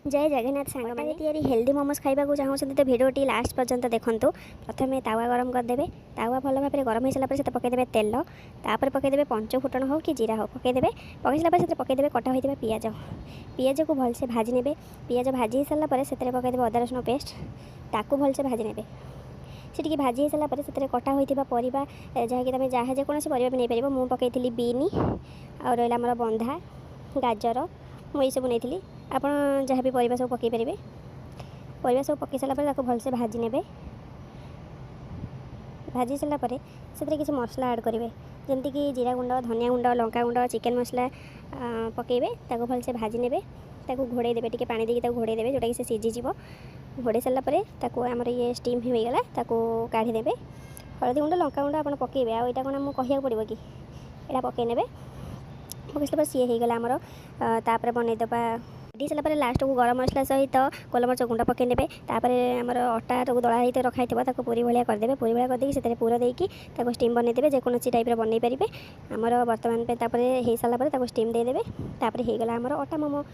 जय जगन्नाथ सांग मैंने तैयारी हेल्दी मोमोज खाइबा चाहूँ तो भिडियोटी लास्ट पर्यंत देखूँ। प्रथम तावा गरम करदे, तावा भल भाव गरम हो सारापर से पकईदे तेल, तापर पकईदे पंच फुटण हो कि जीरा हो पकईदे, पकई सारापर से पकईदे कटा होता पियाज, पियाज को भलसे भाजी ने, पियाज भाजी सारापर से पकईदे अदा रसुण पेस्ट, ताकू भलसे भाजी ने, से भाजी हो सारापर से कटा होता परिवा जहाँकि तुम जहाँ जेकोसी परिवा भी नहीं पार। मुझे पकई बीन आ रहा आमर बंधा गाजर मुझे सब नहीं आप जहाँ भी परिवा सब पकई पारे। परिवा सब पकई सारापर भलसे भाजी ने, भाजी सारापर से किसी मसला ऐड करेंगे जमीक जीरा गुंड धनिया गुंड लंका गुंड चिकेन मसला पकईबे भलसे भाजी ने, घोड़े देवे टी पानी देके घोड़े देवे जोटा कि सीझीज। घोड़े सारापर आमर ये स्टीम हो गला काढ़ीदे। हलदी गुंड लंका गुंड आप पकईबे आ यहाँ कौन मुझे कहूँ पड़ो कि यहाँ पकई ने, पकई सारापर सी होगला आमर तापर बनईदबा डी सारापर लास्ट को गरम मसला सहित गोलमरच गुंड पकई ने, आमर अटा जो दला ही रखाई पूरी भाया करदे, पूरी भाया करदे से पूरा देकी स्टीम बनईदे जेकोसी टाइप बनई पारे। आमर बर्तमान हो सारापर स्टीम देदेवे होगला आमर अटा मोमो